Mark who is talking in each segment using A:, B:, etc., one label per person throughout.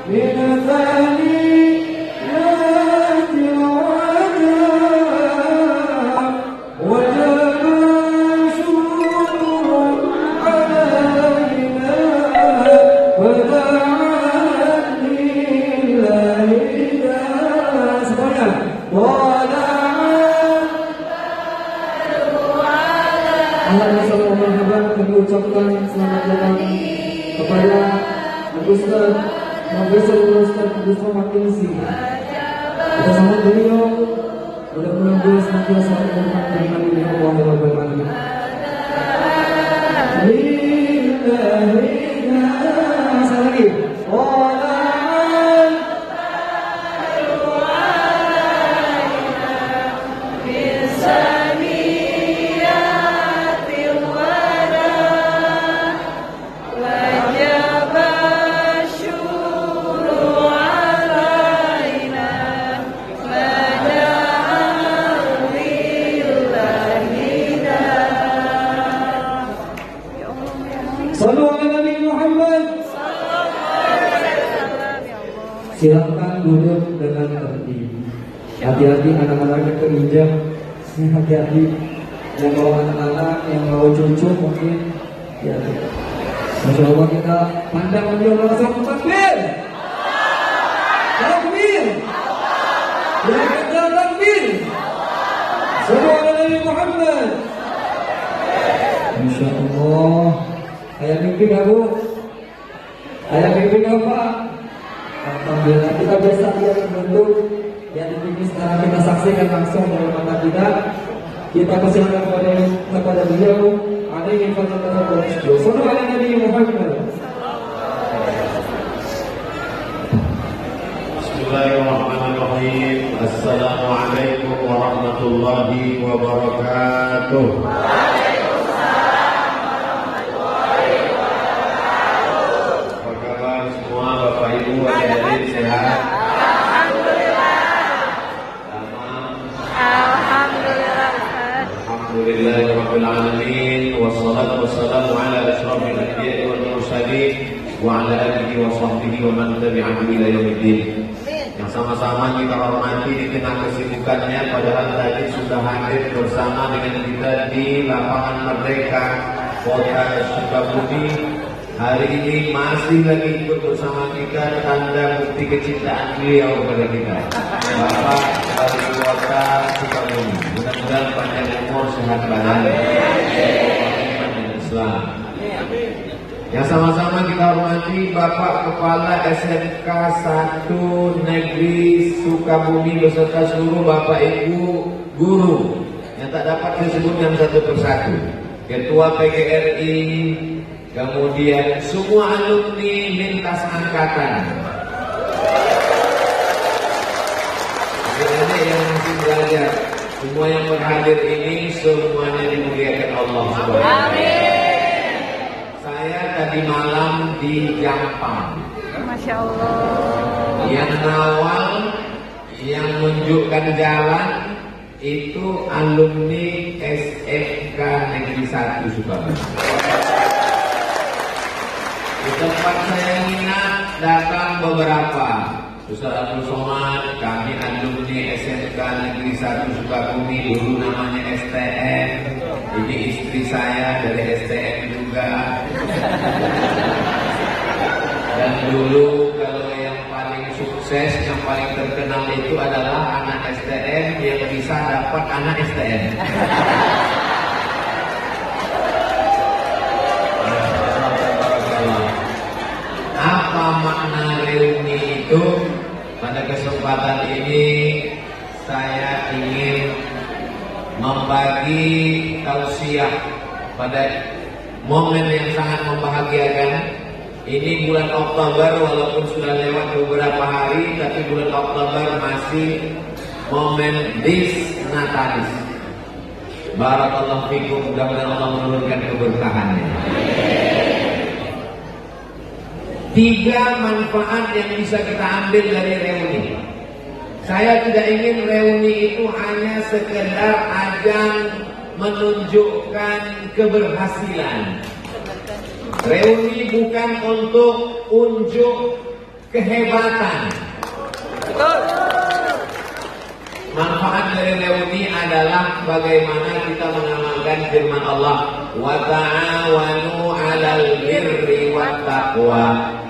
A: Kami ucapkan selamat datang kepada Ustaz Agus Makinsi. Kita sambut beliau, mudah-mudahan beliau senantiasa bermanfaat dengan diri Allah yang bermanfaat. Sekali lagi. Silakan duduk dengan tertib. Hati-hati anak-anak yang terinjak. Hati-hati yang bawa anak-anak, yang bawa cucu mungkin. Ya, Masya Allah, kita pandang beliau langsung takbir. Takbir. Ya, kita takbir. Sallallahu alaihi Muhammad. Masya Allah. Ayah mimpi nggak Bu? Ayah mimpi nggak Pak? Alhamdulillah, kita biasa lihat bentuk yang ini sekarang kita saksikan langsung dari mata kita. Kita persilakan kepada beliau. Ada yang ingin kita berdoa. Sallallahu alaihi Muhammad.
B: Bismillahirrahmanirrahim. Assalamualaikum warahmatullahi wabarakatuh. Sehat.
C: Alhamdulillah. Alhamdulillah.
B: Alhamdulillahirabbil alamin wassalatu wassalamu ala asyrofil anbiya'i wal mursalin wa ala alihi wa sahbihi wa man tabi'ahum ila yaumiddin. Yang sama-sama kita hormati di tengah kesibukannya, padahal tadi sudah hadir bersama dengan kita di lapangan Merdeka Kota Sukabumi. Hari ini masih lagi ikut bersama kita, tanda bukti kecintaan beliau kepada kita, Bapak Wali Kota Sukabumi. Mudah-mudahan panjang umur, sehat badan, dan Islam. Yang sama-sama kita hormati Bapak Kepala SMK 1 Negeri Sukabumi beserta seluruh Bapak Ibu guru yang tak dapat disebutkan satu persatu, Ketua PGRI, kemudian semua alumni lintas angkatan, adik-adik yang masih belajar, semua yang berhadir ini semuanya dimuliakan Allah Subhanahu wa Ta'ala. Saya tadi malam di Jampang.
C: Masya Allah.
B: Yang ngawal, yang menunjukkan jalan itu alumni SMK Negeri 1 Sukabumi. Di tempat saya ingat datang beberapa Ustaz Abdul Somad, kami alumni SMK Negeri 1 Sukabumi, dulu namanya STM. Ini istri saya dari STM juga. Dan dulu kalau yang paling sukses, yang paling terkenal itu adalah anak STM yang bisa dapat anak STM. Apa makna reuni itu? Pada kesempatan ini saya ingin membagi tausiah pada momen yang sangat membahagiakan. Ini bulan Oktober, walaupun sudah lewat beberapa hari, tapi bulan Oktober masih momen dis natalis. Barakallahu fikum, mudah-mudahan Allah menurunkan keberkahannya. 3 manfaat yang bisa kita ambil dari reuni. Saya tidak ingin reuni itu hanya sekedar ajang menunjukkan keberhasilan. Reuni bukan untuk unjuk kehebatan. Manfaat dari reuni adalah bagaimana kita mengamalkan firman Allah, wa ta'awanu 'alal birri wat taqwa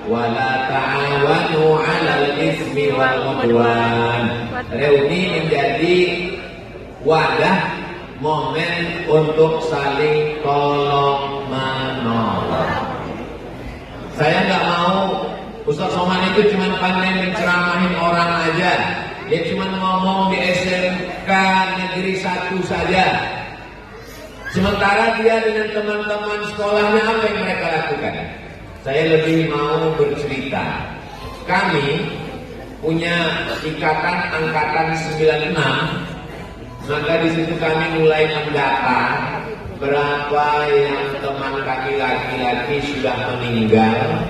B: wa la ta'awanu 'alal ismi wal 'udwan. Reuni menjadi wadah momen untuk saling tolong menolong. Saya nggak mau Ustaz Somad itu cuma pandai menceramahin orang aja. Dia cuma ngomong di SMK Negeri 1 saja. Sementara dia dengan teman-teman sekolahnya apa yang mereka lakukan? Saya lebih mau bercerita. Kami punya ikatan angkatan 96. Maka di situ kami mulai mendata berapa yang teman kami laki-laki sudah meninggal.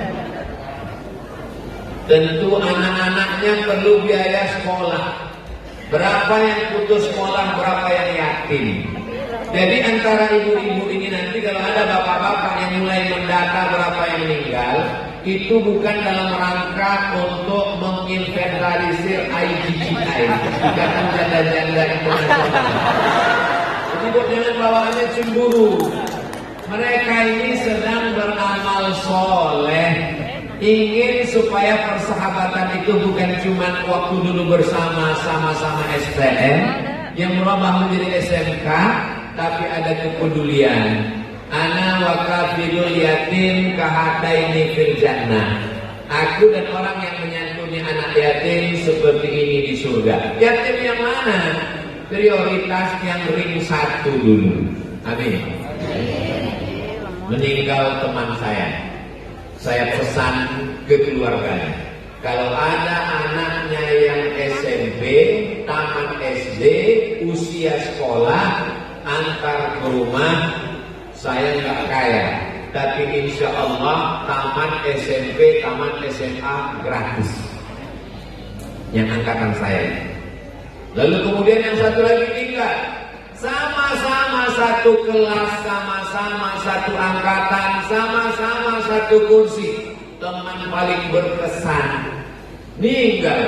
B: Tentu anak-anaknya perlu biaya sekolah. Berapa yang putus sekolah, berapa yang yatim. Jadi antara ibu-ibu ini nanti kalau ada bapak-bapak yang mulai mendata berapa yang meninggal, itu bukan dalam rangka untuk menginventarisir IGGI, ikatan janda-janda internasional. Jadi buat jangan bawaannya cemburu. Mereka ini sedang beramal soleh. Ingin supaya persahabatan itu bukan cuma waktu dulu bersama sama-sama STM yang merubah menjadi SMK, tapi ada kepedulian. Ana wa kafilul yatim kahataini fil jannah. Aku dan orang yang menyantuni anak yatim seperti ini di surga. Yatim yang mana? Prioritas yang ring 1 dulu. Amin. Meninggal teman saya pesan ke keluarganya, kalau ada anaknya yang SMP, tamat SD, usia sekolah, antar ke rumah. Saya nggak kaya, tapi insya Allah tamat SMP, tamat SMA gratis. Yang angkatan saya. Lalu kemudian yang satu lagi tinggal, sama-sama satu kelas, sama-sama satu angkatan, sama-sama satu kursi. Teman paling berkesan meninggal.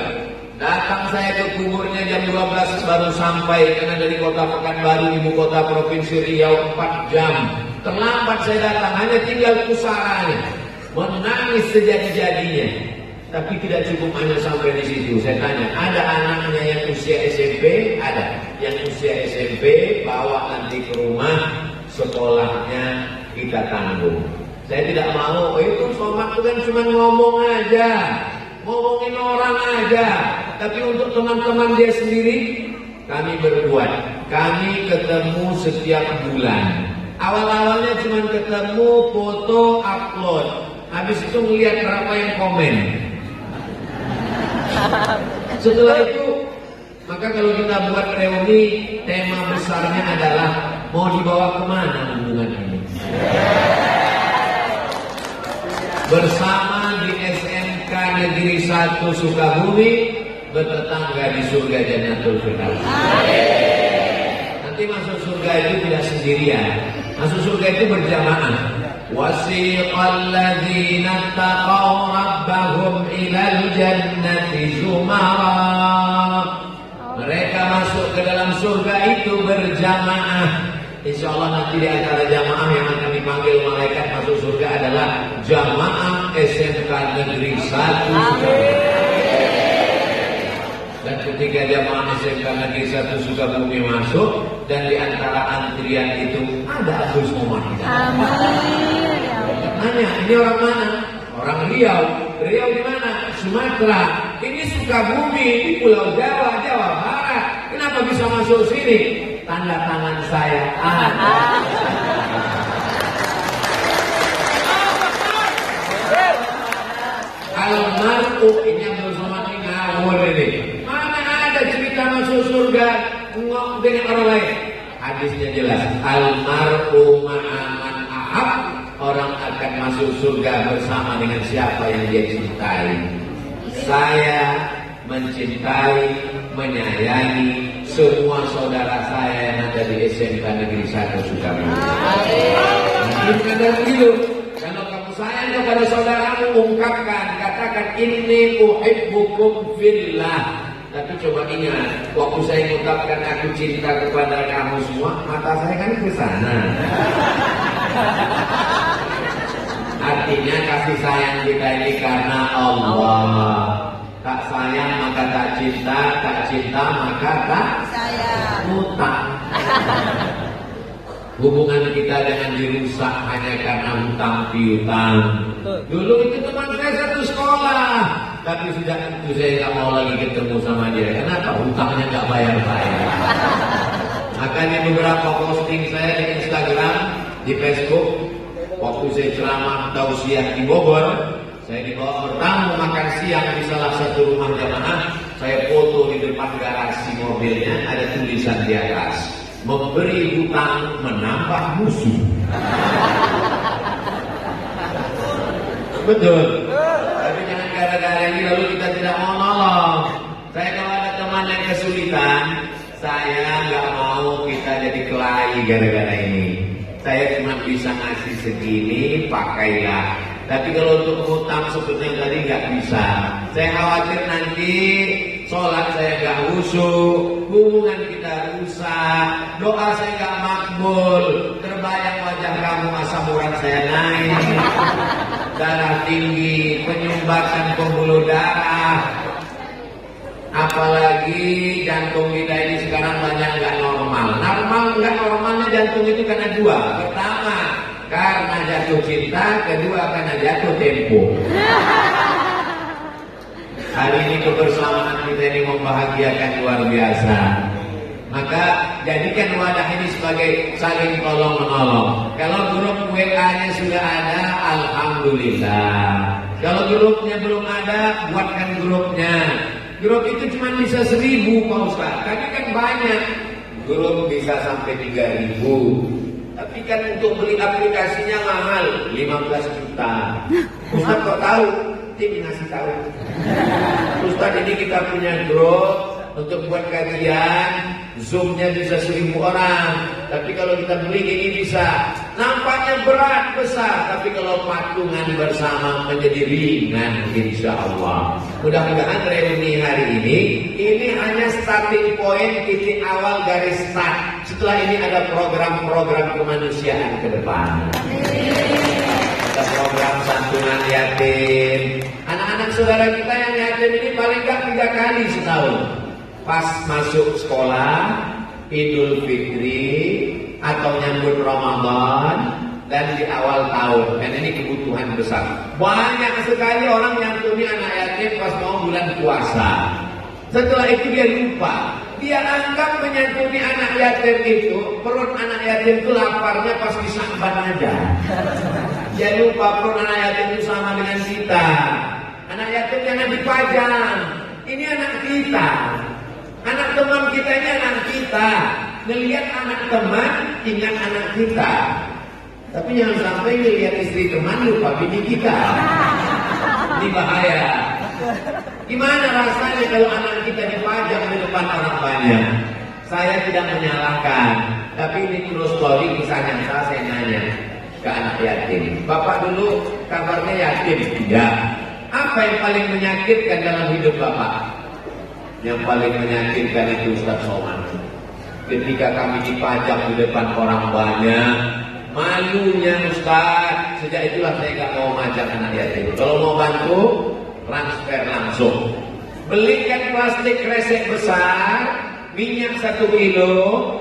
B: Datang saya ke kuburnya jam 12 baru sampai, karena dari kota Pekanbaru, ibu kota provinsi Riau, 4 jam. Terlambat saya datang, hanya tinggal pusaranya. Menangis sejadi-jadinya. Tapi tidak cukup hanya sampai di situ. Saya tanya, ada anaknya yang usia SMP? Ada. Yang usia SMP bawa nanti ke rumah, sekolahnya kita tanggung. Saya tidak mau, itu Somad itu kan cuma ngomong aja, ngomongin orang aja. Tapi untuk teman-teman dia sendiri, kami berbuat. Kami ketemu setiap bulan. Awal-awalnya cuma ketemu, foto, upload. Habis itu ngeliat berapa yang komen. Setelah itu, maka kalau kita buat reuni, tema besarnya adalah mau dibawa kemana hubungan ini? Bersama di SMK Negeri 1 Sukabumi, bertetangga di surga Jannatul Firdaus. Nanti masuk surga itu tidak sendirian. Masuk surga itu berjamaah. Wasiqal ladzina taqaw rabbahum ilal jannati zumara. Mereka masuk ke dalam surga itu berjamaah. Insya Allah nanti di antara jamaah yang akan dipanggil malaikat masuk surga adalah jamaah SMK Negeri 1 Sukabumi. Dan ketika jamaah SMK Negeri 1 Sukabumi masuk, dan di antara antrian itu ada Abdul Somad.
C: Amin.
B: Tanya, ini orang mana? Orang Riau. Riau di mana? Sumatera. Ini Sukabumi, di Pulau Jawa, Jawa Barat. Kenapa bisa masuk sini? Tanda tangan saya ada. Almarhum ini Abdul Somad ini ngawur ini. Mana ada cerita masuk surga dengan orang lain? Hadisnya jelas. Almarhum ma'aman ahab. Orang akan masuk surga bersama dengan siapa yang dia cintai. Saya mencintai, menyayangi semua saudara saya yang ada di SMK Negeri 1 Sukabumi. Bukan begitu. Kalau kamu sayang kepada saudaramu, ungkapkan, katakan mengatakan inni uhibbukum fillah. Tapi coba ingat, waktu saya mengucapkan aku cinta kepada kamu semua, mata saya kan ke sana. Artinya kasih sayang kita ini karena Allah. Tak sayang maka tak cinta maka tak
D: Sayang.
B: hutang. Hubungan kita dengan dirusak hanya karena hutang piutang. Dulu itu teman saya satu sekolah, tapi sejak itu saya nggak mau lagi ketemu sama dia. Kenapa? Hutangnya nggak bayar-bayar. Makanya beberapa posting saya di Instagram, di Facebook, waktu saya ceramah tausiah di Bogor, saya dibawa bertamu makan siang di salah satu rumah jamaah. Saya foto di depan garasi mobilnya, ada tulisan di atas, memberi hutang menambah musuh. Betul. Tapi jangan gara-gara ini lalu kita tidak mau nolong. Saya kalau ada teman yang kesulitan, saya nggak mau kita jadi kelahi gara-gara ini. Saya cuma bisa ngasih segini, pakailah. Tapi kalau untuk hutang sebetulnya tadi nggak bisa. Saya khawatir nanti sholat saya nggak khusyuk, hubungan kita rusak, doa saya nggak makbul, terbayang wajah kamu asam urat saya naik, darah tinggi, penyumbatan pembuluh darah, apalagi jantung kita ini sekarang banyak nggak normal. Nggak normalnya jantung itu karena dua. Pertama, karena jatuh cinta, kedua karena jatuh tempo. Hari ini kebersamaan kita ini membahagiakan luar biasa. Maka jadikan wadah ini sebagai saling tolong menolong. Kalau grup WA-nya sudah ada, alhamdulillah. Kalau grupnya belum ada, buatkan grupnya. Grup itu cuma bisa 1.000 Pak Ustaz. Tapi kan banyak. Grup bisa sampai 3.000. Tapi kan untuk beli aplikasinya mahal, 15 juta. Ustaz kok tahu? Tim ngasih tahu. Ustaz ini kita punya grup untuk buat kajian, Zoom-nya bisa 1.000 orang. Tapi kalau kita beli ini bisa. Nampaknya berat besar, tapi kalau patungan bersama menjadi ringan, insya Allah. Mudah-mudahan reuni hari ini hanya starting point, titik awal garis start. Setelah ini ada program-program kemanusiaan ke depan. Ada program santunan yatim. Anak-anak saudara kita yang yatim ini paling nggak 3 kali setahun. Pas masuk sekolah, Idul Fitri, atau nyambut Ramadan, dan di awal tahun. Dan ini kebutuhan besar. Banyak sekali orang nyantuni anak yatim pas mau bulan puasa. Setelah itu dia lupa. Dia anggap menyantuni anak yatim itu, perut anak yatim itu laparnya pas di Sya'ban aja. Dia lupa perut anak yatim itu sama dengan kita. Anak yatim jangan dipajang. Ini anak kita. Anak teman kita ini anak kita. Ngelihat anak teman, ingat anak kita. Tapi jangan sampai ngelihat istri teman, lupa bini kita. Ini bahaya. Gimana rasanya kalau anak kita dipajang di depan orang banyak? Saya tidak menyalahkan. Tapi ini terus story kisah nyata, saya nanya ke anak yatim. Bapak dulu kabarnya yatim? Tidak. Apa yang paling menyakitkan dalam hidup Bapak? Yang paling menyakitkan itu Ustaz Somad. Ketika kami dipajang di depan orang banyak, malunya Ustaz. Sejak itulah saya gak mau ngajak anak yatim. Kalau mau bantu, transfer langsung. Belikan plastik kresek besar, minyak 1 kilo,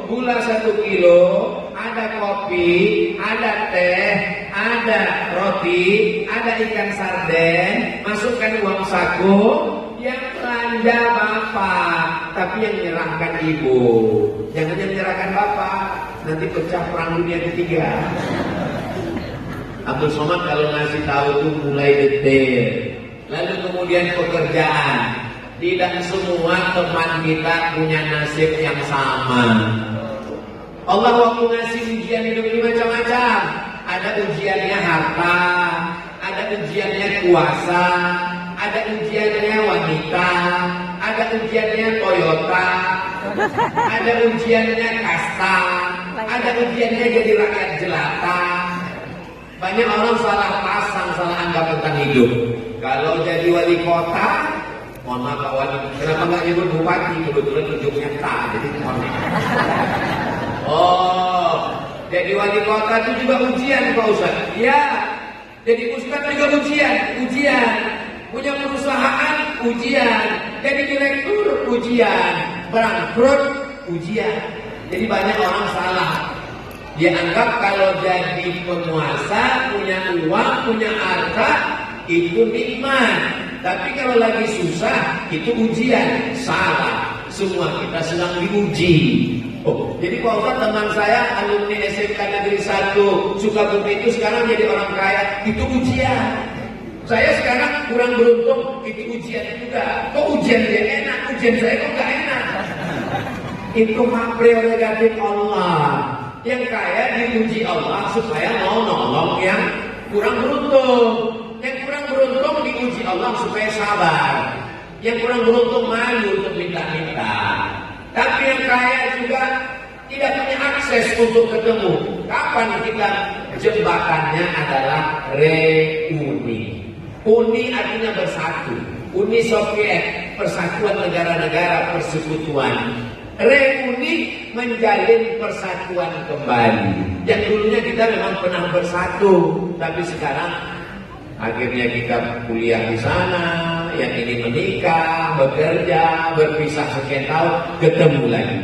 B: gula 1 kilo, ada kopi, ada teh, ada roti, ada ikan sarden, masukkan uang saku. Yang belanja bapak, tapi yang menyerahkan ibu. Jangan yang menyerahkan bapak, nanti pecah perang dunia ketiga. Abdul Somad kalau ngasih tahu itu mulai detail. Lalu kemudian pekerjaan. Tidak semua teman kita punya nasib yang sama. Allah waktu ngasih ujian hidup ini macam-macam. Ada ujiannya harta, ada ujiannya kuasa, ada ujiannya wanita, ada ujiannya Toyota, ada ujiannya kasta, ada ujiannya jadi rakyat jelata. Banyak orang salah pasang, salah anggap tentang hidup. Kalau jadi wali kota, mohon maaf Pak Wali, kenapa nggak nyebut bupati? Kebetulan ujungnya tak, jadi mohon maaf. Oh, jadi wali kota itu juga ujian Pak Ustaz. Ya, jadi Ustaz juga ujian. Punya perusahaan, ujian. Jadi direktur, ujian. Bangkrut, ujian. Jadi banyak orang salah. Dia anggap kalau jadi penguasa, punya uang, punya harta, itu nikmat. Tapi kalau lagi susah, itu ujian. Salah. Semua kita sedang diuji. Oh, jadi Pak Ustaz, teman saya alumni SMK Negeri 1 Sukabumi itu sekarang jadi orang kaya, itu ujian. Saya sekarang kurang beruntung, itu ujian juga. Kok ujian dia enak, ujian saya kok gak enak? Itu hak prerogatif Allah. Yang kaya diuji Allah supaya mau nolong yang kurang beruntung. Yang kurang beruntung diuji Allah supaya sabar. Yang kurang beruntung malu untuk minta-minta. Tapi yang kaya juga tidak punya akses untuk ketemu. Kapan kita jembatannya adalah reuni. Uni artinya bersatu. Uni Soviet, persatuan negara-negara persekutuan. Reuni menjalin persatuan kembali. Yang dulunya kita memang pernah bersatu, tapi sekarang akhirnya kita kuliah di sana, yang ini menikah, bekerja, berpisah sekian tahun, ketemu lagi.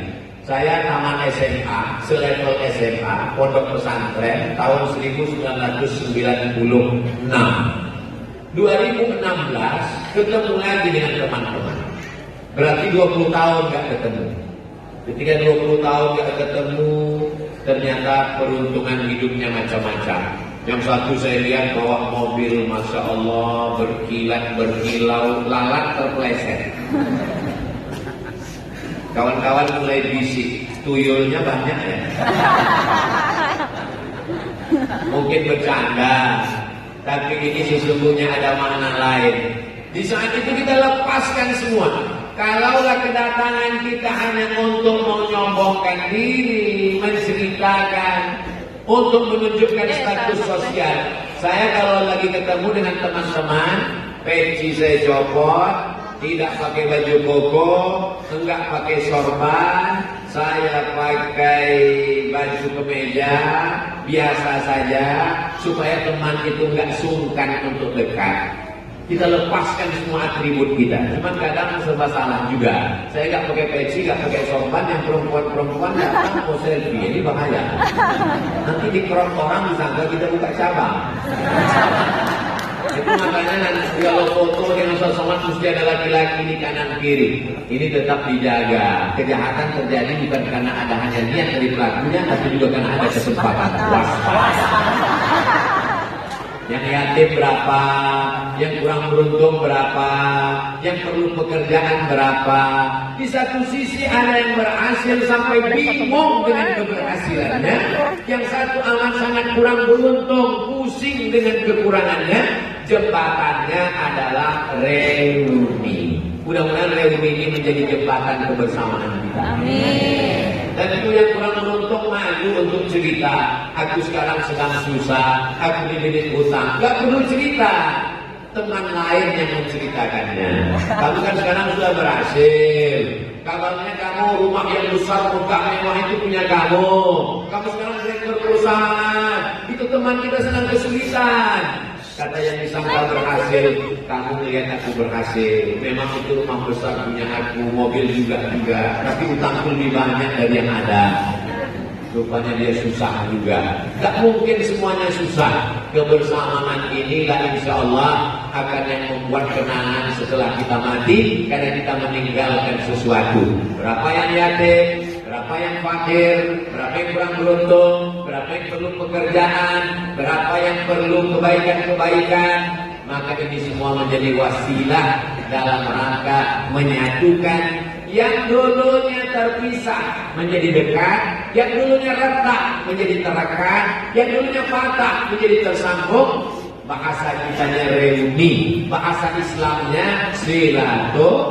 B: Saya taman SMA, selevel SMA, pondok pesantren tahun 1996. 2016 ketemu lagi dengan teman-teman. Berarti 20 tahun gak ketemu. Ketika 20 tahun gak ketemu, ternyata peruntungan hidupnya macam-macam. Yang satu saya lihat bawa mobil, Masya Allah, berkilat, berkilau, lalat terpeleset. Kawan-kawan mulai bisik, tuyulnya banyak ya. Mungkin bercanda, tapi ini sesungguhnya ada makna lain. Di saat itu kita lepaskan semua. Kalaulah kedatangan kita hanya untuk menyombongkan diri, menceritakan, untuk menunjukkan status sosial. Saya kalau lagi ketemu dengan teman-teman, peci saya copot, tidak pakai baju koko, enggak pakai sorban, saya pakai baju kemeja, biasa saja, supaya teman itu enggak sungkan untuk dekat. Kita lepaskan semua atribut kita. Cuman kadang serba salah juga. Saya nggak pakai peci, nggak pakai sorban, yang perempuan-perempuan datang mau selfie, ini bahaya. Nanti di crop orang disangka kita buka cabang. Itu makanya nanti kalau foto dengan sosok mesti ada laki-laki di kanan kiri. Ini tetap dijaga. Kejahatan terjadi bukan karena ada hanya niat dari pelakunya, tapi juga karena ada kesempatan. Waspada. Yang yatim berapa, yang kurang beruntung berapa, yang perlu pekerjaan berapa. Di satu sisi ada yang berhasil sampai bingung dengan keberhasilannya, yang satu amat sangat kurang beruntung, pusing dengan kekurangannya. Jembatannya adalah reuni. Mudah-mudahan reuni ini menjadi jembatan kebersamaan kita. Amin. Dan itu yang kurang beruntung malu untuk cerita. Aku sekarang sedang susah, aku dililit hutang. Gak perlu cerita, teman lain yang menceritakannya. Kamu kan sekarang sudah berhasil. Kabarnya kamu rumah yang besar, megah mewah itu punya kamu. Kamu sekarang direktur perusahaan. Itu teman kita sedang kesulitan. Kata yang disangka berhasil, kamu melihat aku berhasil. Memang itu rumah besar punya aku, mobil juga, tapi utangku lebih banyak dari yang ada. Rupanya dia susah juga. Gak mungkin semuanya susah. Kebersamaan inilah insya Allah akan yang membuat kenangan setelah kita mati, karena kita meninggalkan sesuatu. Berapa yang yatim, berapa yang fakir, berapa yang kurang beruntung, berapa yang perlu pekerjaan, berapa yang perlu kebaikan-kebaikan. Maka ini semua menjadi wasilah dalam rangka menyatukan yang dulunya terpisah menjadi dekat, yang dulunya retak menjadi terekat, yang dulunya patah menjadi tersambung. Bahasa kitanya reuni, bahasa Islamnya silaturahim.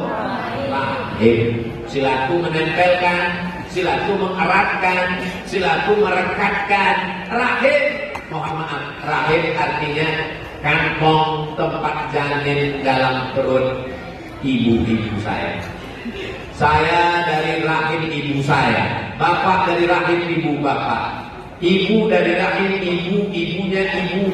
B: Silatu menempelkan, silatu mengeratkan, silatu merekatkan. Rahim Mohon maaf, rahim artinya kantong tempat janin dalam perut ibu-ibu saya. Saya dari rahim ibu saya, bapak dari rahim ibu bapak, ibu dari rahim ibu, ibunya ibu.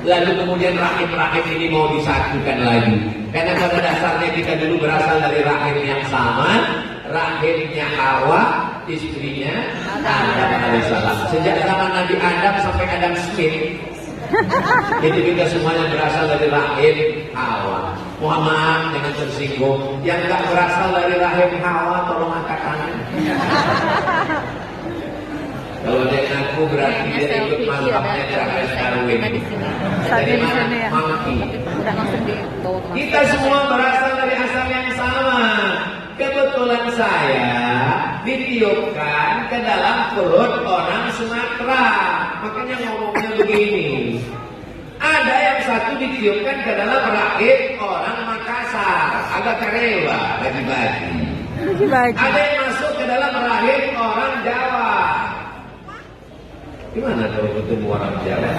B: Lalu kemudian rahim-rahim ini mau disatukan lagi. Karena pada dasarnya kita dulu berasal dari rahim yang sama, rahimnya Hawa, istrinya Adam alaihissalam. Sejak zaman Nabi Adam sampai Adam Smith, jadi kita semuanya berasal dari rahim Hawa. Mohon maaf, jangan tersinggung. Yang nggak berasal dari rahim Hawa, tolong angkat tangan. Kalau dia ngaku berarti dia ikut mazhabnya Charles Darwin. Jadi mana? Monkey. Kita semua berasal dari asal yang sama. Kebetulan saya ditiupkan ke dalam perut orang Sumatera. Makanya ngomongnya begini. Ada yang satu ditiupkan ke dalam rahim orang Makassar. Agak karewa, bagi-bagi. Ada yang masuk ke dalam rahim orang Jawa. Gimana kalau ketemu orang Jawa?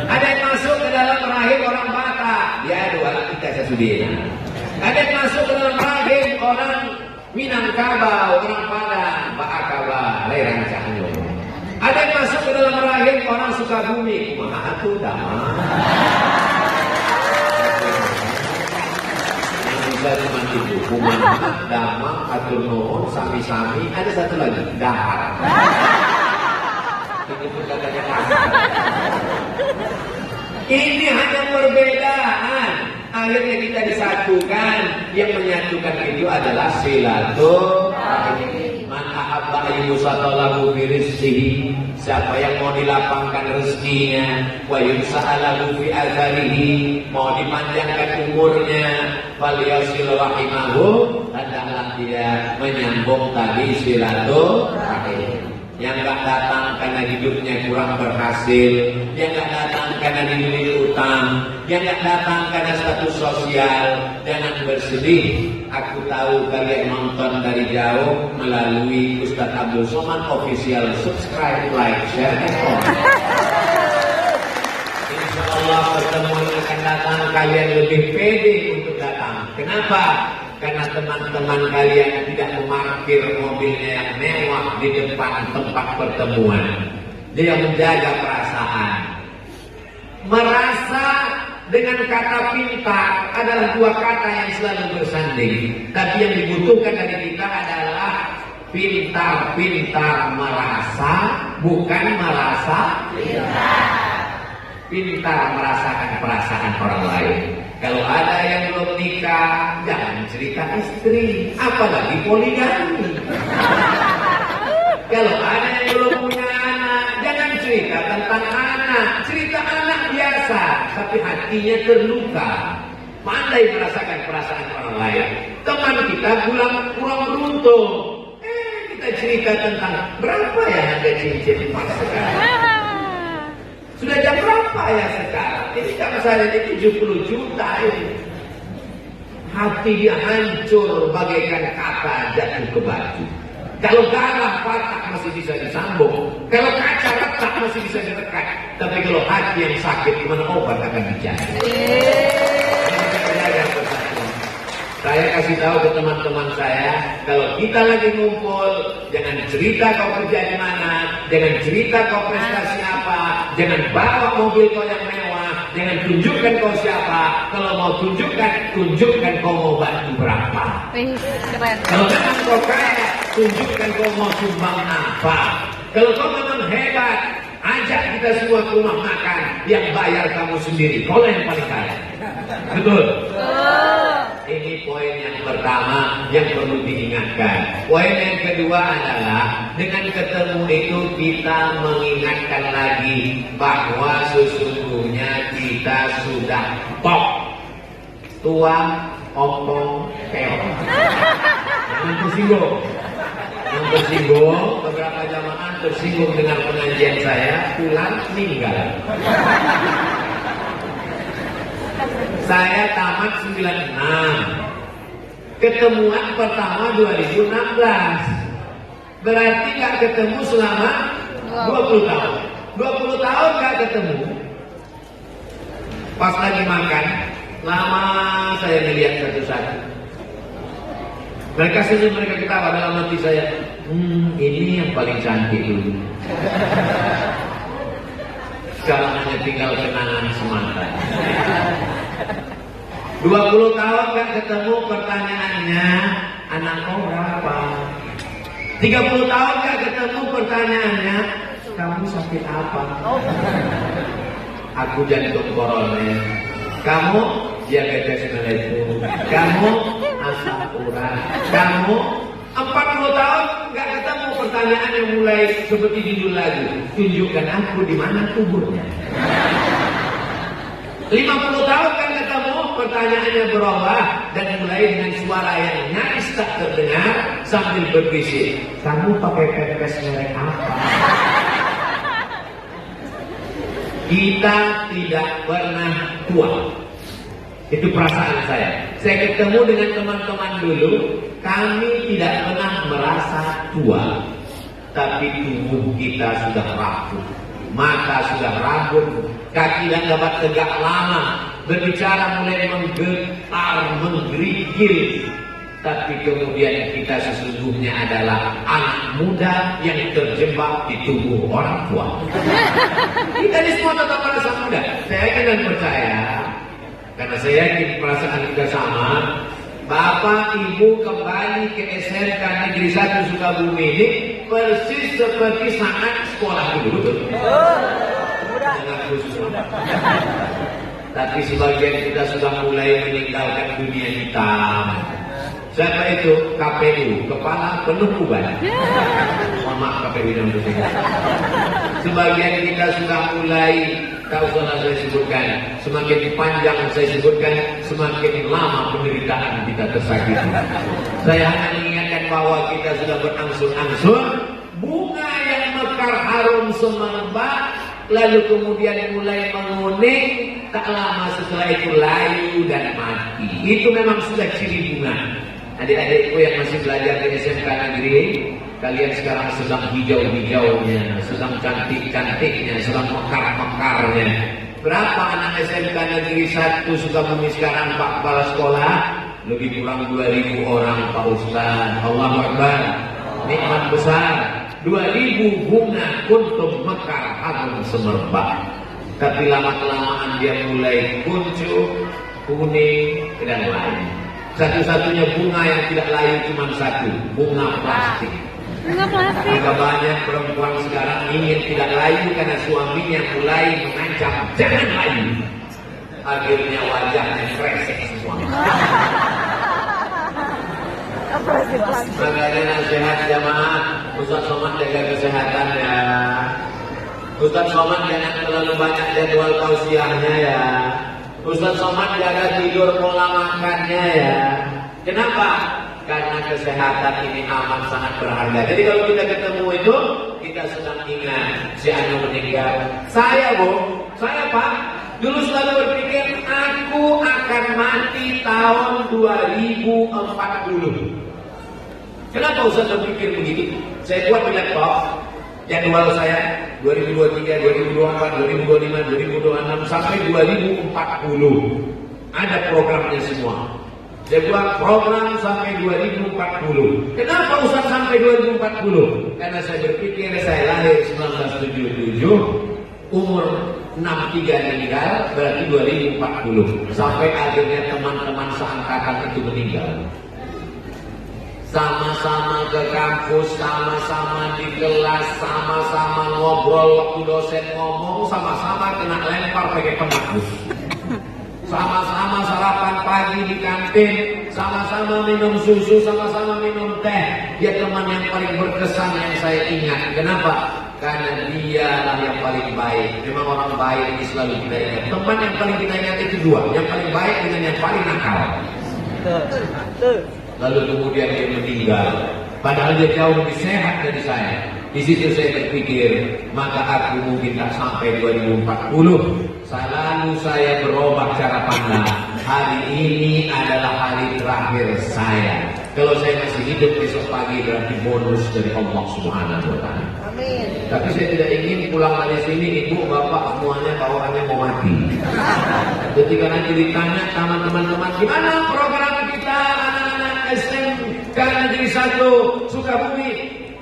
B: Ada yang masuk ke dalam rahim orang Batak. Ya, dua kita sesudina. Ada yang masuk ke dalam rahim orang Minangkabau, orang Padang, Baakaba, Lerancahnya. Ada yang masuk ke dalam rahim orang Sukabumi, Mahatu Dama. Bisa cuma itu, Kumaha, Dama, Atur Nuhun, Sami-Sami. Ada satu lagi, Dahar. Ini pun katanya kasar. Ini hanya perbedaan. Akhirnya kita disatukan. Yang menyatukan itu adalah silaturahim. Man ahabba ayyusatalahu bi rizqihi. Siapa yang mau dilapangkan rezekinya, wa yusa'alahu fi azarihi, mau dipanjangkan umurnya, falyasil rahimahu, hendaklah dia menyambung tali silaturahim. Yang gak datang karena hidupnya kurang berhasil, yang gak datang karena dibeli utang, yang gak datang karena status sosial, jangan bersedih. Aku tahu kalian nonton dari jauh melalui Ustadz Abdul Somad Official. Subscribe, like, share, and comment. Insya Allah pertemuan akan datang, kalian lebih pede untuk datang. Kenapa? Karena teman-teman kalian tidak memarkir mobilnya yang mewah di depan tempat pertemuan. Dia menjaga perasaan. Merasa dengan kata pintar adalah dua kata yang selalu bersanding. Tapi yang dibutuhkan dari kita adalah pintar-pintar merasa, bukan merasa pintar. Pintar merasakan perasaan orang lain. Kalau ada yang belum nikah, jangan cerita istri, apalagi poligami. Kalau ada yang belum punya anak, jangan cerita tentang anak, cerita anak biasa, tapi hatinya terluka. Pandai merasakan perasaan orang lain. Teman kita kurang beruntung. Kita cerita tentang berapa ya harga cincin emas sekarang. Sudah jam berapa ya sekarang? Ini kalau saya ini 70 juta ini. Hati dia hancur bagaikan kata jatuh ke batu. Kalau garah patah masih bisa disambung. Kalau kaca retak masih bisa direkat. Tapi kalau hati yang sakit, gimana obat akan dicari? Saya kasih tahu ke teman-teman saya, kalau kita lagi ngumpul, jangan cerita kau kerja di mana, jangan cerita kau prestasi apa, jangan bawa mobil kau yang mewah, jangan tunjukkan kau siapa. Kalau mau tunjukkan kau mau bantu berapa.
C: Keren.
B: Kalau memang kau kaya, tunjukkan kau mau sumbang apa. Kalau kau memang hebat, ajak kita semua ke rumah makan, yang bayar kamu sendiri. Kau yang paling kaya. Betul? Ini poin yang pertama yang perlu diingatkan. Poin yang kedua adalah dengan ketemu itu kita mengingatkan lagi bahwa sesungguhnya kita sudah pok, tua, ompong, keok. Jangan tersinggung. Yang tersinggung, beberapa jamaah tersinggung dengan pengajian saya, pulang meninggal. Saya tamat 96. Ketemuan pertama 2016. Berarti nggak ketemu selama 20 tahun. 20 tahun nggak ketemu. Pas lagi makan, lama saya melihat satu-satu. Mereka senyum, mereka ketawa, dalam hati saya, ini yang paling cantik dulu. Sekarang hanya tinggal kenangan semata. 20 tahun gak ketemu, pertanyaannya, anak kau berapa? 30 tahun gak ketemu, pertanyaannya, kamu sakit apa? Aku jantung koroner. Kamu diabetes mellitus. Kamu asam urat. Kamu 40 tahun nggak ketemu, pertanyaan yang mulai seperti judul lagu. Tunjukkan aku di mana kuburnya. 50 tahun kan ketemu, pertanyaannya berubah dan mulai dengan suara yang nyaris tak terdengar sambil berbisik. Kamu pakai pempes merek apa? Kita tidak pernah tua. Itu perasaan saya. Saya ketemu dengan teman-teman dulu, kami tidak pernah merasa tua. Tapi tubuh kita sudah rapuh, mata sudah rabun, kaki dan dapat tegak lama, berbicara mulai menggetar, menggerigil. Tapi kemudian kita sesungguhnya adalah anak muda yang terjebak di tubuh orang tua. Kita ini semua tetap merasa muda. Saya yakin dan percaya, karena saya yakin perasaan kita sama. Bapak Ibu kembali ke SMK Negeri 1 Sukabumi ini persis seperti saat sekolah dulu, betul? Dengan khusus. Tapi sebagian kita sudah mulai meninggalkan dunia hitam. Siapa itu? KPU, kepala penuh uban. Mohon maaf KPU yang bersihkan. Sebagian kita sudah mulai, tak usah saya sebutkan, semakin panjang saya sebutkan, semakin lama penderitaan kita tersakiti. Saya hanya mengingatkan bahwa kita sudah berangsur-angsur, bunga yang mekar harum semerbak, lalu kemudian mulai menguning, tak lama setelah itu layu dan mati. Itu memang sudah ciri bunga. Adik-adikku yang masih belajar di SMK Negeri, kalian sekarang sedang hijau-hijaunya, sedang cantik-cantiknya, sedang mekar-mekarnya. Berapa anak SMK Negeri 1 Sukabumi sekarang Pak Kepala Sekolah? Lebih kurang 2.000 orang Pak Ustaz. Allahu Akbar. Nikmat besar. 2.000 bunga untuk mekar harum semerbak. Tapi lama-kelamaan dia mulai kuncup, kuning, dan lain. Satu-satunya bunga yang tidak layu cuma satu, bunga plastik.
C: Bunga plastik.
B: Maka banyak perempuan sekarang ingin tidak layu karena suaminya mulai mengancam jangan layu. Akhirnya wajahnya kresek semua. Makanya nasihat jamaah, Ustaz Somad jaga kesehatan ya. Ustaz Somad jangan terlalu banyak jadwal tausiahnya ya. Ustaz Somad jaga tidur pola makannya ya. Kenapa? Karena kesehatan ini amat sangat berharga. Jadi kalau kita ketemu itu, kita sedang ingat si Anu meninggal. Saya saya Pak, dulu selalu berpikir aku akan mati tahun 2040. Kenapa Ustaz berpikir begitu? Saya buat di laptop jadwal saya 2023, 2024, 2025, 2026 sampai 2040. Ada programnya semua. Saya buat program sampai 2040. Kenapa Ustaz sampai 2040? Karena saya berpikir saya lahir 1977, umur 63 meninggal, berarti 2040. Sampai akhirnya teman-teman seangkatan itu meninggal. Sama-sama ke kampus, sama-sama di kelas, sama-sama ngobrol waktu dosen ngomong, sama-sama kena lempar pakai penghapus. Sama-sama sarapan pagi di kantin, sama-sama minum susu, sama-sama minum teh. Dia teman yang paling berkesan yang saya ingat. Kenapa? Karena dialah yang paling baik. Memang orang baik ini selalu kita ingat. Teman yang paling kita ingat itu dua, yang paling baik dengan yang paling nakal. Lalu kemudian dia meninggal. Padahal dia jauh lebih sehat dari saya. Di situ saya berpikir, maka aku mungkin tak sampai 2040. Selalu saya berubah cara pandang. Hari ini adalah hari terakhir saya. Kalau saya masih hidup besok pagi berarti bonus dari Allah Subhanahu wa Ta'ala.
D: Amin.
B: Tapi saya tidak ingin pulang dari sini ibu bapak semuanya bawaannya mau mati. Ketika nanti ditanya sama teman-teman gimana program kita anak-anak SMK Negeri 1 Sukabumi,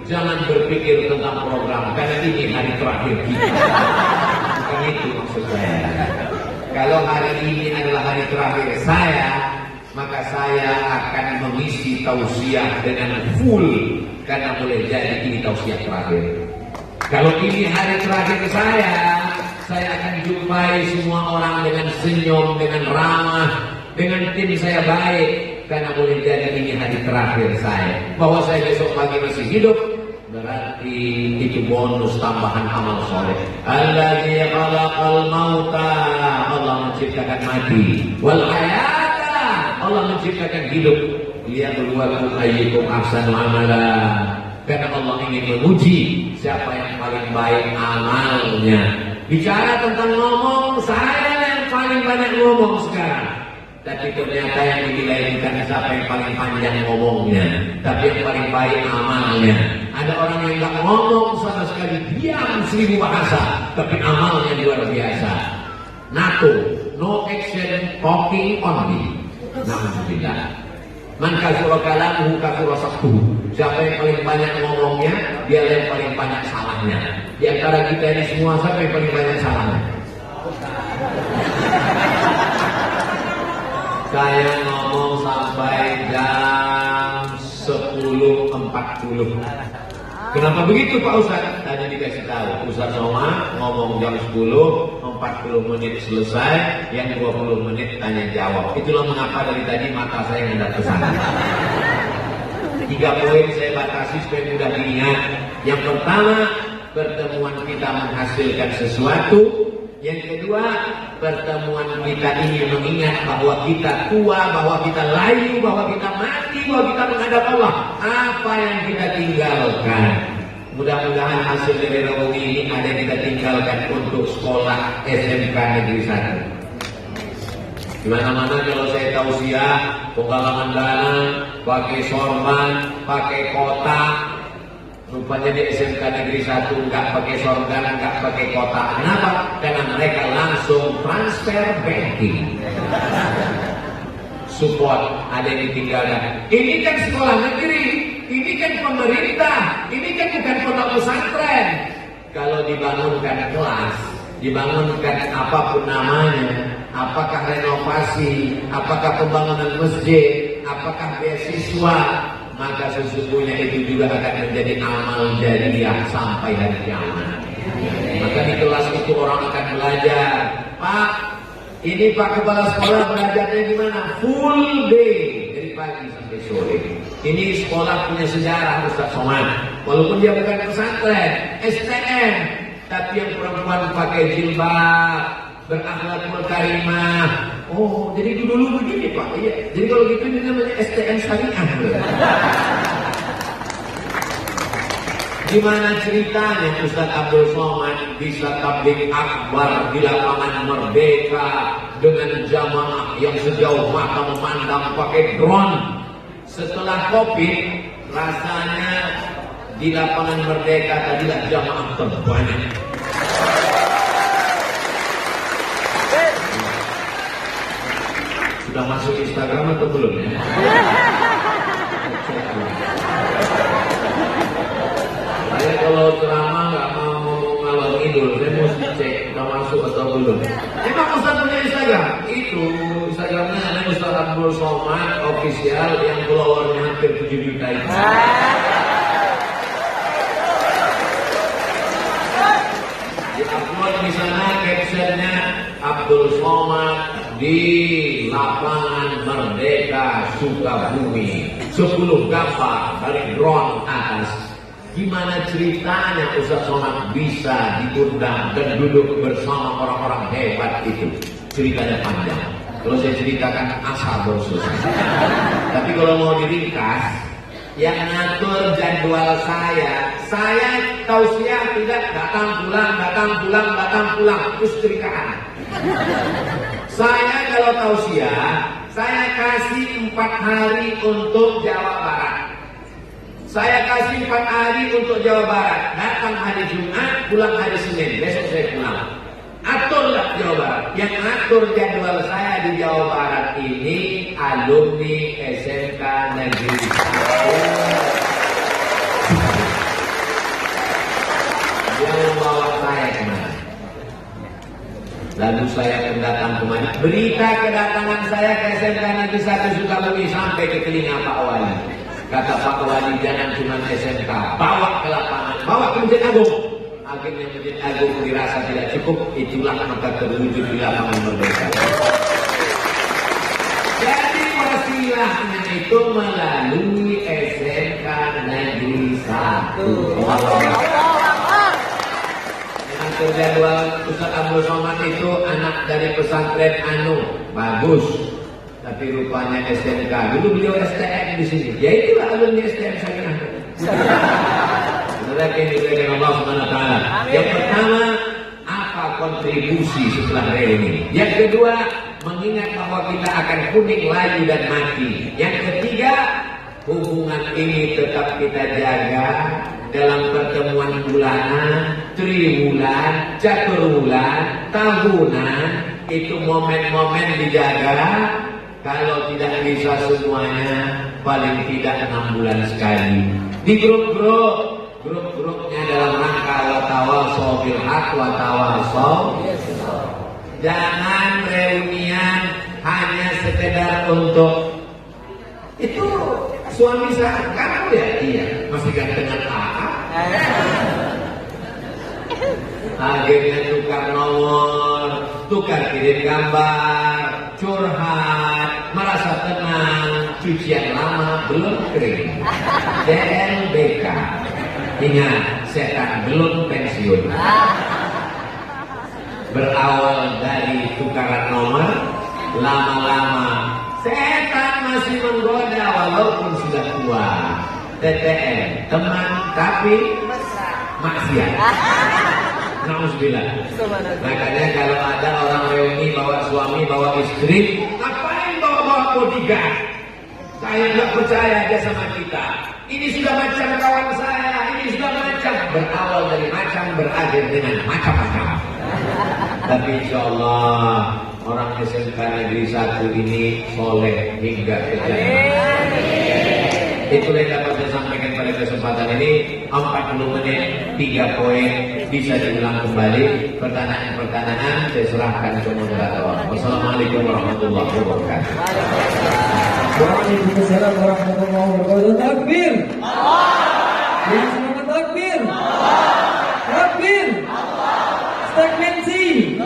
B: jangan berpikir tentang program karena ini hari terakhir kita. Bukan itu maksud saya. Kalau hari ini adalah hari terakhir saya, maka saya akan mengisi tausiah dengan full karena boleh jadi ini tausiah terakhir. Kalau ini hari terakhir saya akan jumpai semua orang dengan senyum, dengan ramah, dengan tim saya baik karena boleh jadi ini hari terakhir saya. Bahwa saya besok pagi masih hidup berarti itu bonus tambahan amal soleh. Allazi khalaqal mauta, Allah menciptakan mati, wal hayata, Allah menciptakan hidup. Liyabluwakum ayyukum ahsanu amala. Karena Allah ingin menguji siapa yang paling baik amalnya. Bicara tentang ngomong, saya yang paling banyak ngomong sekarang. Tapi ternyata yang dinilai bukan siapa yang paling panjang ngomongnya, tapi yang paling baik amalnya. Ada orang yang nggak ngomong sama sekali, diam 1000 bahasa, tapi amalnya luar biasa. NATO, no action, talking only. Alhamdulillah. Man kasura kalamuhu kasura saktuhu. Siapa yang paling banyak ngomongnya, dia yang paling banyak salahnya. Di antara kita ini semua, siapa yang paling banyak salahnya? Saya ngomong sampai jam 10.40. Kenapa begitu Pak Ustadz? Tadi dikasih tahu, Ustadz Somad ngomong jam 10, 40 menit selesai, yang 20 menit tanya jawab. Itulah mengapa dari tadi mata saya ngadap ke sana. 3 poin saya batasi supaya mudah diingat. Yang pertama, pertemuan kita menghasilkan sesuatu. Yang kedua, pertemuan kita ini mengingat bahwa kita tua, bahwa kita layu, bahwa kita mati, bahwa kita menghadap Allah. Apa yang kita tinggalkan? Mudah-mudahan hasil dari reuni ini ada yang kita tinggalkan untuk sekolah SMK Negeri 1. Di mana-mana kalau saya tausiah, penggalangan dana, pakai sorban, pakai kotak. Rupanya di SMK Negeri 1 nggak pakai sorban, nggak pakai kotak. Kenapa? Karena mereka langsung transfer banking. Support, ada yang ditinggalkan. Ini kan sekolah negeri, ini kan pemerintah, ini kan bukan pondok pesantren. Kalau dibangunkan kelas, dibangunkan apapun namanya, apakah renovasi, apakah pembangunan masjid, apakah beasiswa, maka sesungguhnya itu juga akan menjadi amal jariah sampai hari kiamat. Maka di kelas itu orang akan belajar. Pak, ini Pak Kepala Sekolah belajarnya gimana? Full day, dari pagi sampai sore. Ini sekolah punya sejarah Ustaz Somad. Walaupun dia bukan pesantren, STM, tapi yang perempuan pakai jilbab, berakhlakul karimah. Oh, jadi dulu begini Pak. Iya. Jadi kalau gitu ini namanya STM syariah. Gimana ceritanya Ustaz Abdul Somad bisa tabligh akbar di lapangan Merdeka dengan jamaah yang sejauh mata memandang pakai drone? Setelah Covid, rasanya di lapangan Merdeka tadilah jamaah terbanyak. Sudah masuk Instagram atau belum ya? Saya kalau ceramah nggak mau ngomong ngalor ngidul, saya mesti cek udah masuk atau belum. Emang Ustaz punya Instagram? Itu Instagramnya ada Ustaz Abdul Somad official yang followernya hampir 7 juta itu. Di-upload di sana captionnya Abdul Somad di lapangan Merdeka Sukabumi. 10 gambar dari drone atas. Gimana ceritanya Ustaz Somad bisa diundang dan duduk bersama orang-orang hebat itu? Ceritanya panjang. Kalau saya ceritakan asal baru selesai. Tapi kalau mau diringkas, yang ngatur jadwal saya tausiah tidak datang pulang, terus ceritaan. Saya kalau tausiah, saya kasih 4 hari untuk Jawa Barat. Saya kasih 4 hari untuk Jawa Barat. Datang hari Jumat, pulang hari Senin. Besok saya pulang. Aturlah Jawa Barat. Yang atur jadwal saya di Jawa Barat ini alumni SMK Negeri 1. Dia membawa saya kemana? Lalu saya pun datang kemana? Berita kedatangan saya ke SMK Negeri 1 Sukabumi sampai ke telinga Pak Wali. Kata Pak Wali, jangan cuma SMK, bawa ke lapangan, bawa ke Masjid Agung. Akhirnya Masjid Agung dirasa tidak cukup, itulah maka terwujud di lapangan Merdeka. Jadi wasilahnya itu melalui SMK Negeri 1. Mengatur jadwal Ustaz Abdul Somad itu anak dari pesantren Anu, bagus. Tapi rupanya SMK. Dulu beliau STM di sini. Ya itulah alumni STM saya. Saudara yang dimuliakan Allah Subhanahu wa taala. Yang pertama, apa kontribusi setelah reuni? Yang kedua, mengingat bahwa kita akan kuning, layu dan mati. Yang ketiga, hubungan ini tetap kita jaga dalam pertemuan bulanan, triwulan, caturwulan, tahunan. Itu momen-momen dijaga. Kalau tidak bisa semuanya, paling tidak 6 bulan sekali. Di grup-grupnya dalam rangka watawasau bil haq watawasau. Jangan reunian hanya sekedar untuk itu suami saya kamu ya, iya masih gantengan akhirnya tukar nomor, tukar kirim gambar, curhat, merasa tenang, cucian lama belum kering. DLBK. Ingat, setan belum pensiun. Berawal dari tukaran nomor, lama-lama setan masih menggoda walaupun sudah tua. TTM, teman tapi maksiat. Nauzubillah. Makanya kalau ada orang reuni bawa suami, bawa istri, ngapain bawa bodyguard? Saya nggak percaya dia sama kita. Ini sudah macam kawan saya, ini sudah macam. Berawal dari macam, berakhir dengan macam-macam. Tapi insya Allah orang SMK Negeri 1 ini soleh hingga ke jannah. Itulah yang dapat saya sampaikan pada kesempatan ini. 40 menit, 3 poin bisa diulang kembali. Pertanyaan-pertanyaan saya serahkan ke moderator. Wassalamualaikum warahmatullahi wabarakatuh.
A: Waalaikumsalam warahmatullahi wabarakatuh. Takbir. Yang selamat takbir. Takbir. Stagnancy.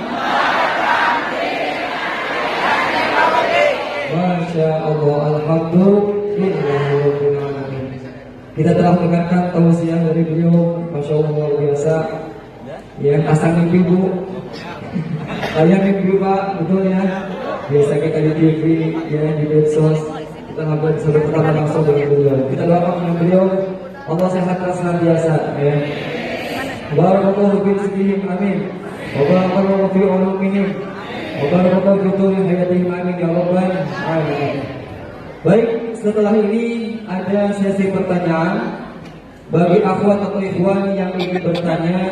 A: Masya Allah, alhamdulillah. Kita telah mendengarkan tausiah dari beliau, Masya Allah luar biasa. Yang pasang mimpi bu, kalian mimpi pak, betul ya. Biasa kita di TV, ya di medsos, kita nggak bisa bertemu langsung dengan beliau. Kita doakan dengan beliau, Allah sehatkan senantiasa. Ya. Barakallahu fi rizqihim, amin. Wa barakallahu fi ulumihim. Wa barakallahu fi tuli hayatihim, amin ya rabbal alamin. Baik, setelah ini ada sesi pertanyaan bagi akhwat atau ikhwan yang ingin bertanya.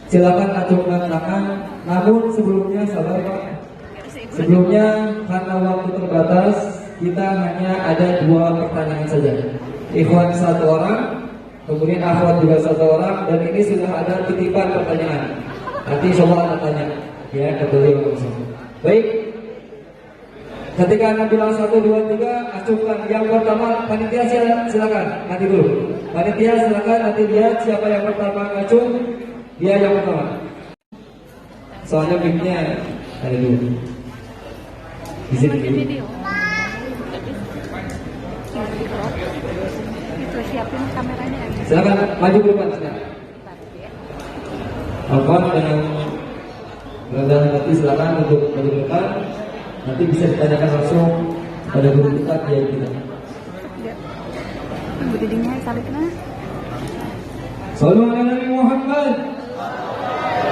A: Silakan acungkan tangan. Namun sebelumnya sabar Pak. Sebelumnya karena waktu terbatas, kita hanya ada 2 pertanyaan saja. Ikhwan 1 orang, kemudian akhwat juga 1 orang, dan ini sudah ada titipan pertanyaan. Nanti insya Allah ada tanya ya ke beliau langsung. Baik. Ketika Anda bilang 1, 2, 3, acungkan. Yang pertama, panitia silakan. Nanti dulu. Panitia silakan, nanti lihat siapa yang pertama ngacung, dia yang pertama. Soalnya mic-nya ada dulu. Di sini dulu.
C: Itu siapin kameranya.
A: Silakan maju ke depan. Alfan dengan kerendahan hati silakan untuk maju ke depan. Nanti bisa ditanyakan langsung pada guru kita, kiai kita.
C: Bu Didinya salikna.
A: Sallu ala Nabi Muhammad.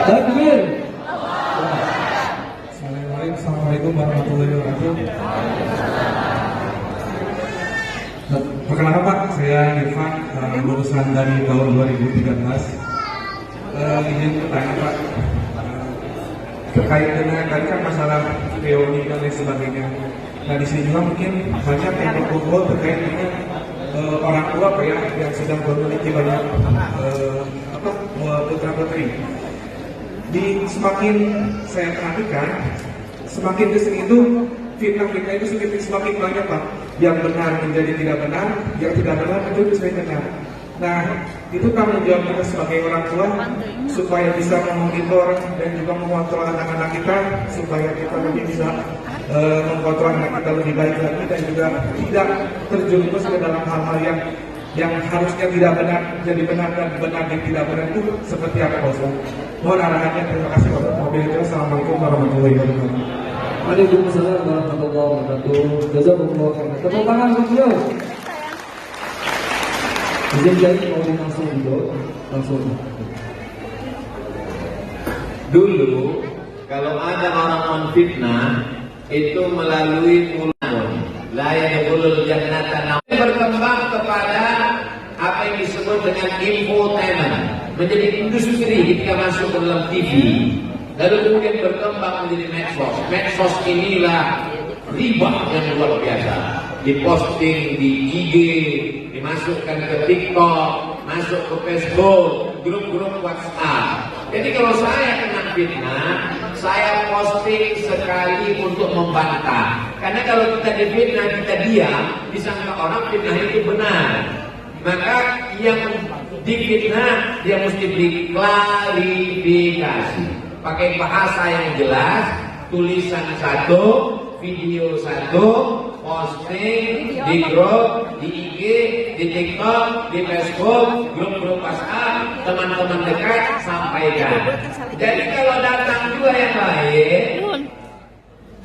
A: Takbir.
D: Assalamualaikum Assalamualaikum warahmatullahi wabarakatuh. Perkenalkan Pak, saya Irfan, lulusan dari tahun 2013. Izin bertanya Pak, terkait dengan tadi kan masalah reuni dan lain sebagainya. Nah di sini juga mungkin banyak yang berkumpul terkait dengan orang tua Pak ya, yang sedang memiliki banyak putra putri. Semakin saya perhatikan, semakin kesini itu fitnah-fitnah itu semakin banyak Pak. Yang benar menjadi tidak benar, yang tidak benar itu saya benar. Nah, itu tanggung jawab kita sebagai orang tua supaya bisa memonitor dan juga mengontrol anak-anak kita supaya kita lebih bisa mengontrol anak kita lebih baik lagi dan juga tidak terjerumus ke dalam hal-hal yang harusnya tidak benar jadi benar dan benar yang tidak benar itu seperti apa Pak Ustaz? Mohon arahannya. Terima kasih Wabillahi. Assalamualaikum warahmatullahi wabarakatuh.
A: Waalaikumsalam warahmatullahi wabarakatuh. Jazakumullah khairan. Tepuk tangan untuk beliau. Izin jadi mau langsung dulu, langsung.
B: Dulu kalau ada orang menfitnah itu melalui mulut, la yadkhulul jannata. Berkembang kepada apa yang disebut dengan infotainment, menjadi industri ketika masuk ke dalam TV. Lalu kemudian berkembang menjadi medsos. Medsos inilah riba yang luar biasa. Diposting di IG, dimasukkan ke TikTok, masuk ke Facebook, grup-grup WhatsApp. Jadi kalau saya kena fitnah, saya posting sekali untuk membantah. Karena kalau kita difitnah, kita diam, disangka orang fitnah itu benar. Maka yang difitnah dia mesti diklarifikasi. Pakai bahasa yang jelas, tulisan satu, video satu, posting di grup, di IG, di TikTok, di Facebook, grup-grup WhatsApp, teman-teman dekat, sampaikan. Jadi kalau datang juga yang lain,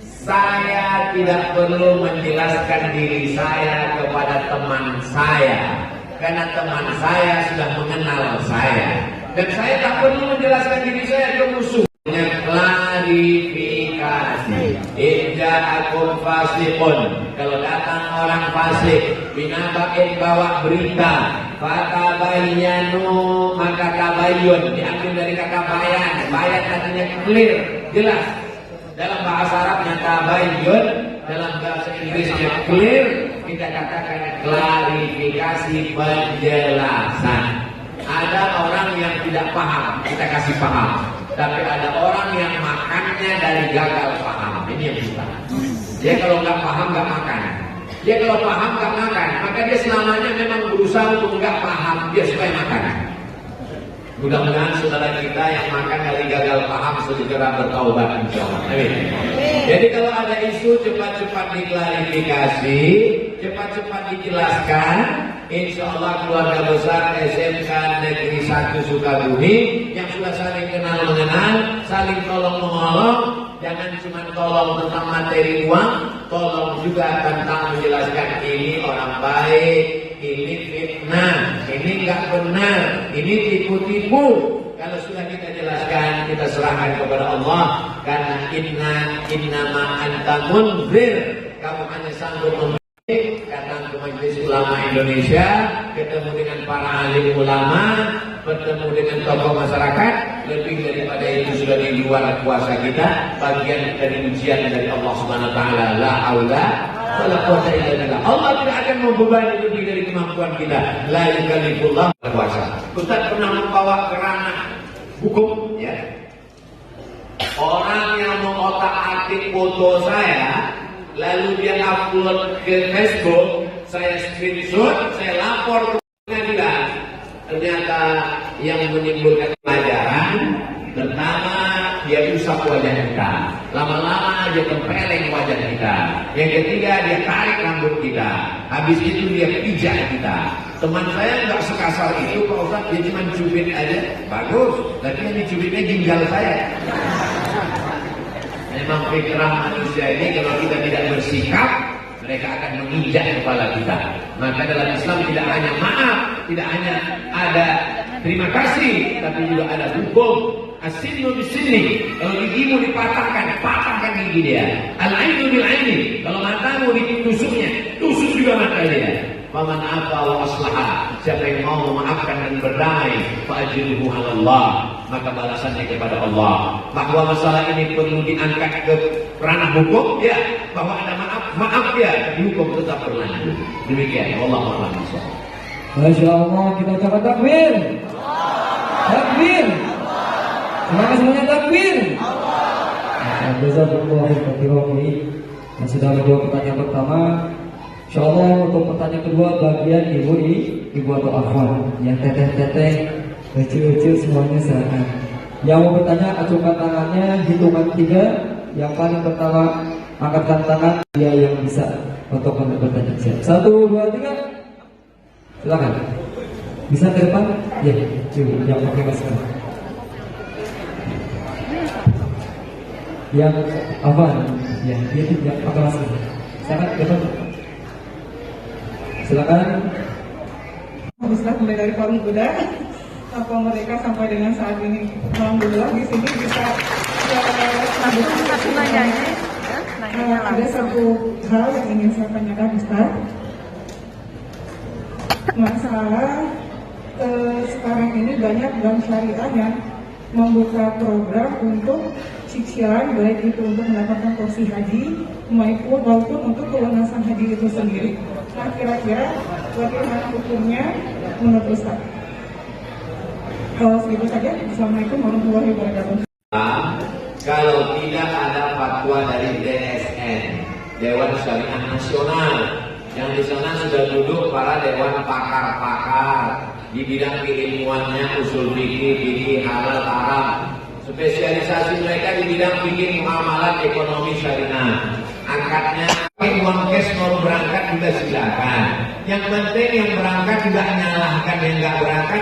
B: saya tidak perlu menjelaskan diri saya kepada teman saya, karena teman saya sudah mengenal saya, dan saya tak perlu menjelaskan diri saya ke musuh. Klarifikasi. Inja'akum fasiqun. Kalau datang orang fasik, binaba'in bawa berita, fatabayyanu, maka tabayyun diambil dari kata bayan. Bayan artinya clear, jelas. Dalam bahasa Arabnya tabayyun, dalam bahasa Inggrisnya clear, kita katakan klarifikasi, penjelasan. Ada orang yang tidak paham, kita kasih paham. Tapi ada orang yang makannya dari gagal paham. Ini yang susah. Dia kalau nggak paham nggak makan. Dia kalau paham nggak makan. Maka dia selamanya memang berusaha untuk nggak paham. Dia supaya makan. Mudah-mudahan saudara kita yang makan dari gagal paham segera bertaubat insyaallah. Amin. Jadi kalau ada isu cepat-cepat diklarifikasi, cepat-cepat dijelaskan. Insyaallah keluarga besar SMK Negeri 1 Sukabumi yang sudah saling kenal mengenal, saling tolong menolong, jangan cuma tolong tentang materi uang, tolong juga tentang menjelaskan ini orang baik, ini fitnah, ini enggak benar, ini tipu-tipu. Kalau sudah kita jelaskan, kita serahkan kepada Allah, karena innama anta munzir, kamu hanya sanggup datang ke Majelis Ulama Indonesia, ketemu dengan para alim ulama, bertemu dengan tokoh masyarakat. Lebih daripada itu sudah di luar kuasa kita, bagian dari ujian dari Allah Subhanahu wa taala. La haula wala quwwata illa billah. Allah tidak akan membebani lebih dari kemampuan kita. La yukallifullah kuasa. Ustaz pernah membawa ke ranah hukum, ya. Orang yang mengotak-atik foto saya, lalu dia upload ke Facebook, saya screenshot, saya lapor ke pengadilan. Ternyata yang menimbulkan pelajaran, pertama dia usap wajah kita, lama-lama dia tempeleng wajah kita. Yang ketiga dia tarik rambut kita, habis itu dia pijak kita. Teman saya nggak sekasar itu Pak Ustaz, dia cuma cubit aja, bagus. Tapi yang dicubitnya ginjal saya. Memang fitrah manusia ini kalau kita tidak bersikap, mereka akan menginjak kepala kita. Maka dalam Islam tidak hanya maaf, tidak hanya ada terima kasih, tapi juga ada hukum. As-sinnu bis-sinni. Kalau gigimu dipatahkan, patahkan gigi dia. Al-ainu bil-aini. Kalau matamu ditusuknya, tusuk juga mata dia. Faman afa wa aslaha. Siapa yang mau memaafkan dan berdamai, fa ajruhu 'ala Allah. Maka balasannya kepada Allah. Bahwa masalah ini perlu diangkat ke ranah hukum, ya. Bahwa ada maaf ya, tapi hukum tetap berlanjut. Demikian. Wallahu a'lam bishawab.
A: Masya Allah, kita ucapkan takbir. Takbir. Semangat semuanya takbir. Jazakumullahu khairan. Yang sudah menjawab pertanyaan pertama, insya Allah untuk pertanyaan kedua bagian ibu atau akhwat yang teteh-teteh kecil-kecil semuanya silakan. Yang mau bertanya acungkan tangannya, hitungan 3. Yang paling pertama angkatkan tangan, dia yang bisa untuk bertanya. 1, 2, 3. Silakan. Bisa ke depan? Ya, cuy, yang pakai masker. Yang apa? Ya, dia tidak pakai masker. Silakan ke depan. Silakan.
E: Ustaz mulai dari Parung Kuda apa mereka sampai dengan saat ini. Alhamdulillah di sini bisa
C: Satu nanyanya, nanyanya
E: ada
C: langsung.
E: satu hal yang ingin saya tanyakan Ustaz. Masalah sekarang ini banyak bank syariah yang membuka program untuk cicilan, baik itu untuk mendapatkan porsi haji maupun untuk pelunasan haji itu sendiri. Nah, kira-kira bagaimana hukumnya menurut Ustaz? Kalau segitu saja, Assalamualaikum warahmatullahi wabarakatuh.
B: Kalau tidak ada fatwa dari DSN, Dewan Syariah Nasional, yang di sana sudah duduk para dewan pakar-pakar di bidang keilmuannya, usul fikih, halal haram. Spesialisasi mereka di bidang fikih muamalat ekonomi syariah. Angkatnya uang cash mau berangkat juga silakan. Yang penting yang berangkat juga nyalahkan yang nggak berangkat,